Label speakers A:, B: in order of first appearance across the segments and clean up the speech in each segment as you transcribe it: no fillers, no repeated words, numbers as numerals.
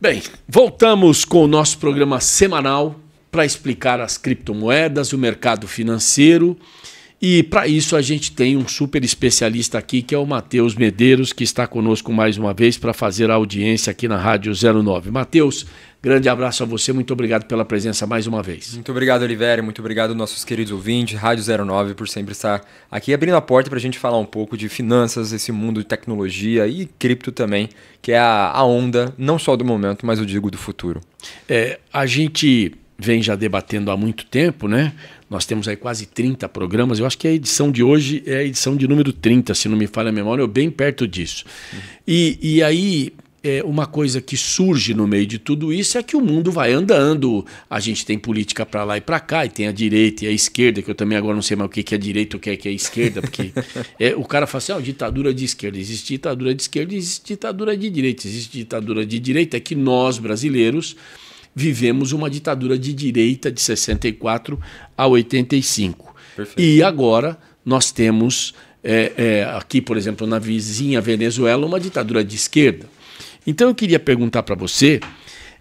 A: Bem, voltamos com o nosso programa semanal para explicar as criptomoedas, o mercado financeiro. E para isso a gente tem um super especialista aqui, que é o Matheus Medeiros, que está conosco mais uma vez para fazer a audiência aqui na Rádio 09. Matheus, grande abraço a você, muito obrigado pela presença mais uma vez.
B: Muito obrigado, Oliveira, muito obrigado aos nossos queridos ouvintes, Rádio 09, por sempre estar aqui abrindo a porta para a gente falar um pouco de finanças, esse mundo de tecnologia e cripto também, que é a onda, não só do momento, mas eu digo do futuro.
A: A gente vem já debatendo há muito tempo, né? Nós temos aí quase 30 programas. Eu acho que a edição de hoje é a edição de número 30, se não me falha a memória, eu bem perto disso. E aí, uma coisa que surge no meio de tudo isso é que o mundo vai andando. A gente tem política para lá e para cá, e tem a direita e a esquerda, que eu também agora não sei mais o que é direita e o que é esquerda, porque o cara fala assim, ditadura de esquerda. Existe ditadura de esquerda e existe ditadura de direita. Existe ditadura de direita, é que nós, brasileiros, vivemos uma ditadura de direita de 64 a 85. Perfeito. E agora nós temos aqui, por exemplo, na vizinha Venezuela, uma ditadura de esquerda. Então eu queria perguntar para você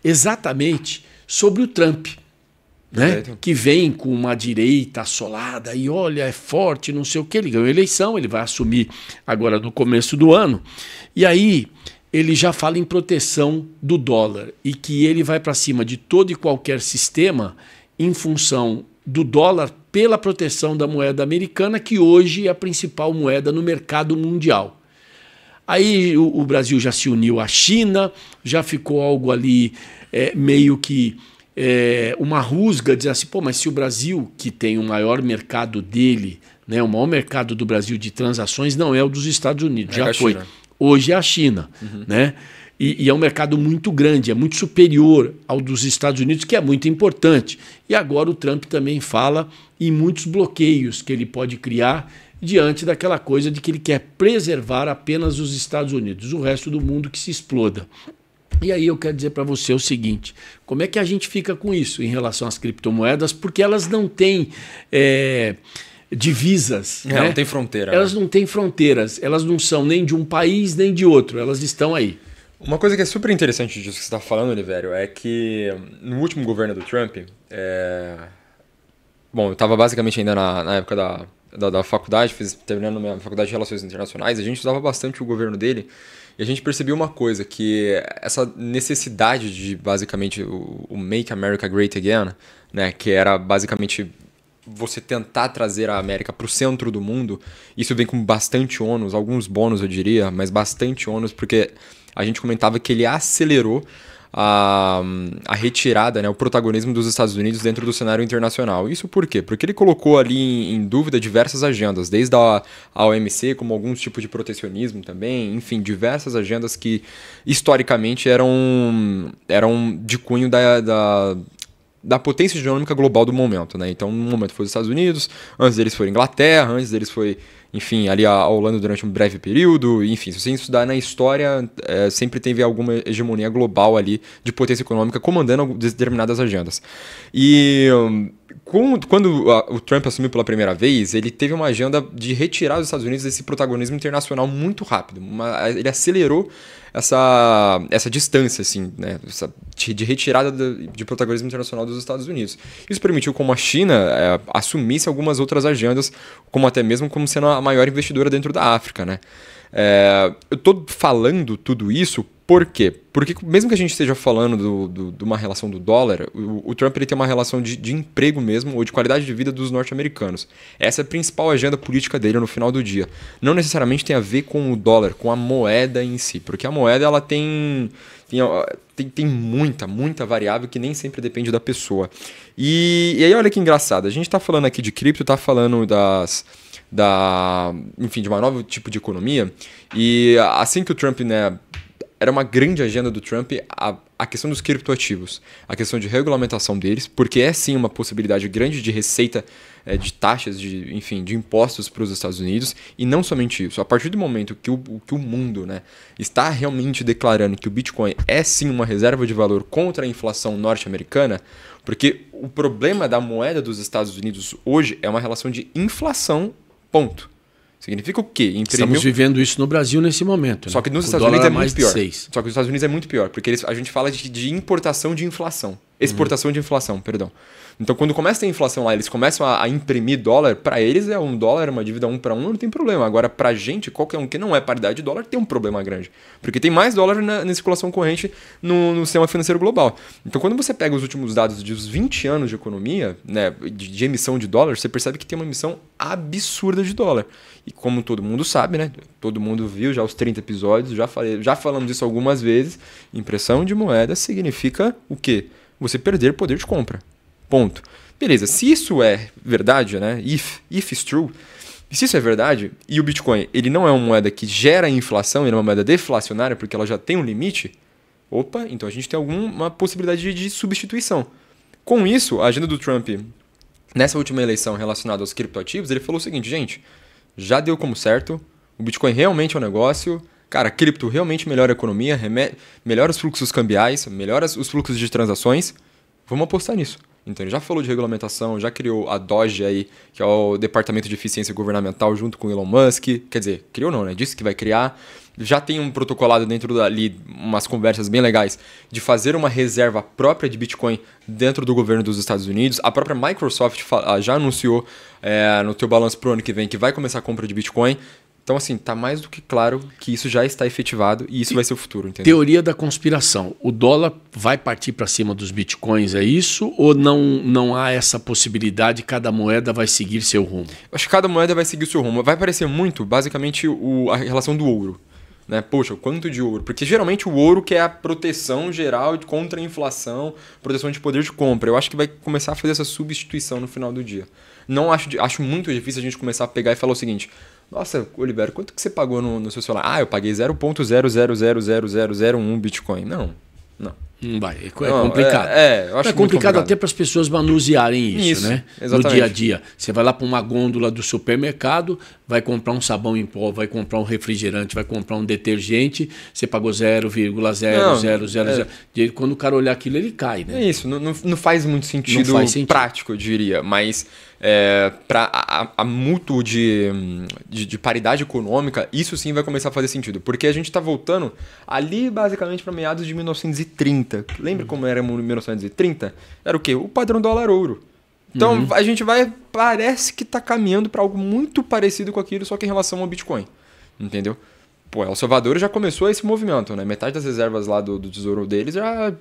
A: exatamente sobre o Trump, né? Que vem com uma direita assolada e olha, é forte, não sei o que. Ele ganhou a eleição, ele vai assumir agora no começo do ano. E aí ele já fala em proteção do dólar e que ele vai para cima de todo e qualquer sistema em função do dólar pela proteção da moeda americana, que hoje é a principal moeda no mercado mundial. Aí o Brasil já se uniu à China, já ficou algo ali meio que uma rusga, dizer assim, mas se o Brasil, que tem o maior mercado dele, né, o maior mercado do Brasil de transações não é o dos Estados Unidos, já foi. Hoje é a China, né? E é um mercado muito grande, é muito superior ao dos Estados Unidos, que é muito importante. E agora o Trump também fala em muitos bloqueios que ele pode criar diante daquela coisa de que ele quer preservar apenas os Estados Unidos, o resto do mundo que se exploda. E aí eu quero dizer para você o seguinte, como é que a gente fica com isso em relação às criptomoedas? Porque elas não têm divisas. Né?
B: Não tem fronteira.
A: Elas não têm fronteiras, elas não são nem de um país nem de outro, elas estão aí.
B: Uma coisa que é super interessante disso que você está falando, Oliveira, é que no último governo do Trump, bom, eu estava basicamente ainda na época da faculdade, terminando minha faculdade de Relações Internacionais, a gente usava bastante o governo dele e a gente percebeu uma coisa, que essa necessidade de basicamente o Make America Great Again, né, que era basicamente você tentar trazer a América para o centro do mundo, isso vem com bastante ônus, alguns bônus eu diria, mas bastante ônus, porque a gente comentava que ele acelerou a retirada, né, o protagonismo dos Estados Unidos dentro do cenário internacional. Isso por quê? Porque ele colocou ali em dúvida diversas agendas, desde a OMC, como alguns tipos de protecionismo também, enfim, diversas agendas que historicamente eram de cunho da potência econômica global do momento, né? Então, no momento foi os Estados Unidos, antes deles foi a Inglaterra, antes deles foi, enfim, ali a Holanda durante um breve período, enfim, se você estudar na história, sempre teve alguma hegemonia global ali de potência econômica comandando determinadas agendas. E quando o Trump assumiu pela primeira vez, ele teve uma agenda de retirar os Estados Unidos desse protagonismo internacional muito rápido. Ele acelerou essa distância, assim, né, de retirada de protagonismo internacional dos Estados Unidos. Isso permitiu como a China assumisse algumas outras agendas, como até mesmo como sendo a maior investidora dentro da África, né? Eu estou falando tudo isso por quê? Porque mesmo que a gente esteja falando de uma relação do dólar, o Trump ele tem uma relação de emprego mesmo, ou de qualidade de vida dos norte-americanos. Essa é a principal agenda política dele no final do dia. Não necessariamente tem a ver com o dólar, com a moeda em si, porque a moeda ela tem muita variável que nem sempre depende da pessoa. E aí olha que engraçado, a gente está falando aqui de cripto, está falando enfim, de um novo tipo de economia, e assim que o Trump, né, era uma grande agenda do Trump a questão dos criptoativos, a questão de regulamentação deles, porque é sim uma possibilidade grande de receita de taxas, de impostos para os Estados Unidos, e não somente isso. A partir do momento que o mundo, né, está realmente declarando que o Bitcoin é sim uma reserva de valor contra a inflação norte-americana, porque o problema da moeda dos Estados Unidos hoje é uma relação de inflação, ponto. Significa o quê?
A: Estamos vivendo isso no Brasil nesse momento.
B: Só que nos Estados Unidos é muito pior. Só que nos Estados Unidos é muito pior, porque a gente fala de importação de inflação. Exportação de inflação, perdão. Então, quando começa a ter inflação lá, eles começam a imprimir dólar, para eles é $1, uma dívida 1 para 1, não tem problema. Agora, pra gente, qualquer um que não é paridade de dólar tem um problema grande. Porque tem mais dólar na circulação corrente no sistema financeiro global. Então, quando você pega os últimos dados dos 20 anos de economia, né, de emissão de dólar, você percebe que tem uma emissão absurda de dólar. E como todo mundo sabe, né? Todo mundo viu já os 30 episódios, já falamos isso algumas vezes. Impressão de moeda significa o quê? Você perder poder de compra. Ponto. Beleza, se isso é verdade, né? If it's true, se isso é verdade, e o Bitcoin ele não é uma moeda que gera inflação, ele é uma moeda deflacionária porque ela já tem um limite, opa, então a gente tem alguma possibilidade de substituição. Com isso, a agenda do Trump, nessa última eleição relacionada aos criptoativos, ele falou o seguinte, gente, já deu como certo, o Bitcoin realmente é um negócio, cara, cripto realmente melhora a economia, melhora os fluxos cambiais, melhora os fluxos de transações, vamos apostar nisso. Então ele já falou de regulamentação, já criou a DOGE aí, que é o Departamento de Eficiência Governamental junto com o Elon Musk, quer dizer, criou não, né? Disse que vai criar. Já tem um protocolado dentro dali, umas conversas bem legais, de fazer uma reserva própria de Bitcoin dentro do governo dos Estados Unidos. A própria Microsoft já anunciou no teu balanço pro ano que vem que vai começar a compra de Bitcoin. Então, assim, tá mais do que claro que isso já está efetivado e isso vai ser o futuro, entendeu?
A: Teoria da conspiração. O dólar vai partir para cima dos bitcoins, é isso? Ou não há essa possibilidade, cada moeda vai seguir seu rumo?
B: Acho que cada moeda vai seguir o seu rumo. Vai parecer muito, basicamente, a relação do ouro. Né? Poxa, o quanto de ouro? Porque geralmente o ouro que é a proteção geral contra a inflação, proteção de poder de compra. Eu acho que vai começar a fazer essa substituição no final do dia. Não acho muito difícil a gente começar a pegar e falar o seguinte... Nossa, Oliveira, quanto que você pagou no seu celular? Ah, eu paguei 0,000001 Bitcoin. Não.
A: Não vai, é complicado.
B: Eu acho
A: complicado até para as pessoas manusearem isso, né?
B: Exatamente.
A: No dia a dia. Você vai lá para uma gôndola do supermercado, vai comprar um sabão em pó, vai comprar um refrigerante, vai comprar um detergente, você pagou 0,0000. Quando o cara olhar aquilo, ele cai, né?
B: É isso, não faz muito sentido, prático, eu diria, mas para a mútuo de paridade econômica, isso sim vai começar a fazer sentido, porque a gente está voltando ali basicamente para meados de 1930. Lembra como era em 1930? Era o quê? O padrão dólar-ouro. Então a gente parece que está caminhando para algo muito parecido com aquilo, só que em relação ao Bitcoin. Entendeu? Pô, El Salvador já começou esse movimento, né? Metade das reservas lá do tesouro deles já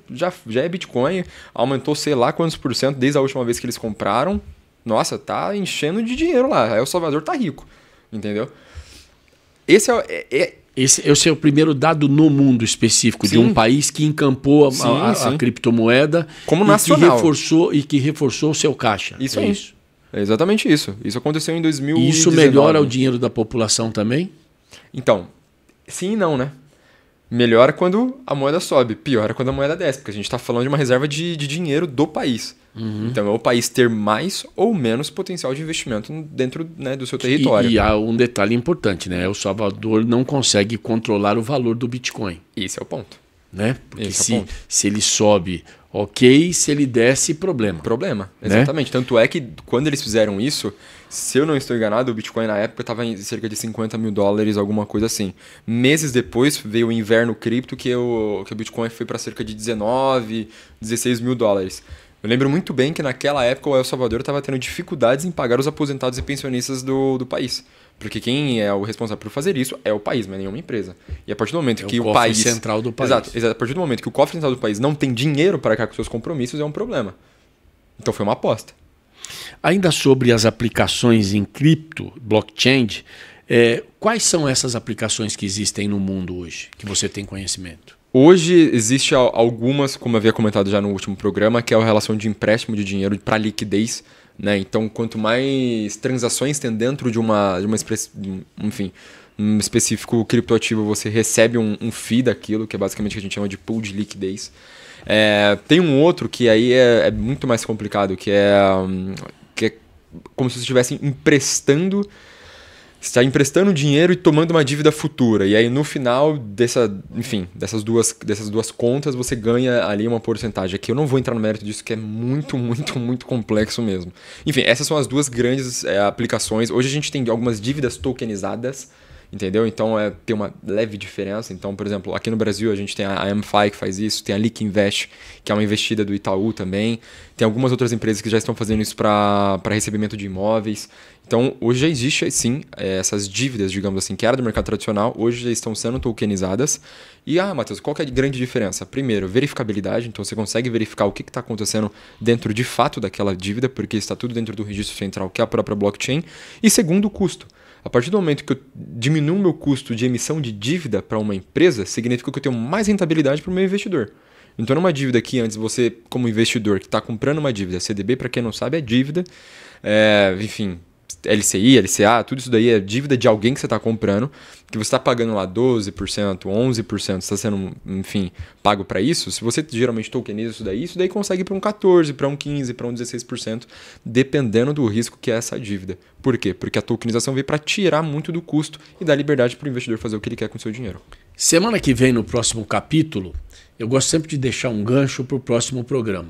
B: é Bitcoin, aumentou sei lá quantos % desde a última vez que eles compraram. Nossa, tá enchendo de dinheiro lá. El Salvador tá rico, entendeu? Esse
A: é o primeiro dado no mundo específico de um país que encampou a criptomoeda
B: como nacional
A: que reforçou o seu caixa.
B: Isso é isso. É exatamente isso. Isso aconteceu em 2019.
A: E isso melhora o dinheiro da população também?
B: Então, sim e não, né? Melhora quando a moeda sobe, piora quando a moeda desce, porque a gente está falando de uma reserva de dinheiro do país. Então é o país ter mais ou menos potencial de investimento dentro, né, do seu território.
A: E há um detalhe importante, né? El Salvador não consegue controlar o valor do Bitcoin.
B: Esse é o ponto.
A: Né? Porque se ele sobe, ok, se ele desce, problema.
B: Exatamente. Né? Tanto é que quando eles fizeram isso, se eu não estou enganado, o Bitcoin na época estava em cerca de $50 mil, alguma coisa assim. Meses depois veio o inverno cripto, que o Bitcoin foi para cerca de 19, 16 mil dólares. Eu lembro muito bem que naquela época o El Salvador estava tendo dificuldades em pagar os aposentados e pensionistas do país. Porque quem é o responsável por fazer isso é o país, não é nenhuma empresa. E a partir do momento que o país...
A: central do país.
B: Exato. A partir do momento que o cofre central do país não tem dinheiro para arcar com seus compromissos, é um problema. Então foi uma aposta.
A: Ainda sobre as aplicações em cripto, blockchain, quais são essas aplicações que existem no mundo hoje, que você tem conhecimento?
B: Hoje existe algumas, como eu havia comentado já no último programa, que é a relação de empréstimo de dinheiro para liquidez. Né? Então, quanto mais transações tem dentro de um específico criptoativo, você recebe um fee daquilo, que é basicamente o que a gente chama de pool de liquidez. Tem um outro que aí é muito mais complicado, que é como se você estivesse emprestando Você está emprestando dinheiro e tomando uma dívida futura. E aí, no final dessas duas contas, você ganha ali uma porcentagem. Aqui eu não vou entrar no mérito disso, que é muito, muito, muito complexo mesmo. Enfim, essas são as duas grandes aplicações. Hoje a gente tem algumas dívidas tokenizadas, entendeu? Então tem uma leve diferença. Então, por exemplo, aqui no Brasil a gente tem a AmFi que faz isso, tem a Lick Invest, que é uma investida do Itaú também. Tem algumas outras empresas que já estão fazendo isso para recebimento de imóveis. Então, hoje já existe, sim, essas dívidas, digamos assim, que era do mercado tradicional, hoje já estão sendo tokenizadas. E, Matheus, qual que é a grande diferença? Primeiro, verificabilidade. Então, você consegue verificar o que está acontecendo dentro de fato daquela dívida, porque está tudo dentro do registro central, que é a própria blockchain. E segundo, o custo. A partir do momento que eu diminuo o meu custo de emissão de dívida para uma empresa, significa que eu tenho mais rentabilidade para o meu investidor. Então, numa dívida que antes você, como investidor que está comprando uma dívida, CDB, para quem não sabe, é dívida, enfim, LCI, LCA, tudo isso daí é dívida de alguém que você está comprando, que você está pagando lá 12%, 11%, está sendo, enfim, pago para isso. Se você geralmente tokeniza isso daí consegue ir para um 14%, para um 15%, para um 16%, dependendo do risco que é essa dívida. Por quê? Porque a tokenização veio para tirar muito do custo e dar liberdade para o investidor fazer o que ele quer com o seu dinheiro.
A: Semana que vem, no próximo capítulo, eu gosto sempre de deixar um gancho para o próximo programa.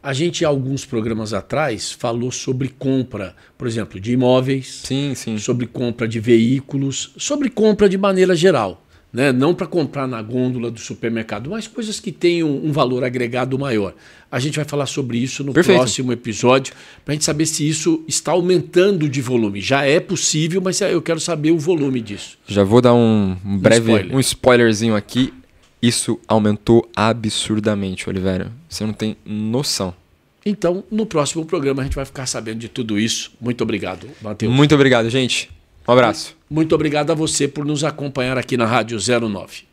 A: A gente, alguns programas atrás, falou sobre compra, por exemplo, de imóveis,
B: sim.
A: sobre compra de veículos, sobre compra de maneira geral. Né? Não para comprar na gôndola do supermercado, mas coisas que tenham um valor agregado maior. A gente vai falar sobre isso no próximo episódio, para a gente saber se isso está aumentando de volume. Já é possível, mas eu quero saber o volume disso.
B: Já vou dar um breve spoilerzinho aqui. Isso aumentou absurdamente, Oliveira. Você não tem noção.
A: Então, no próximo programa a gente vai ficar sabendo de tudo isso. Muito obrigado, Matheus.
B: Muito obrigado, gente. Um abraço.
A: Muito obrigado a você por nos acompanhar aqui na Rádio 09.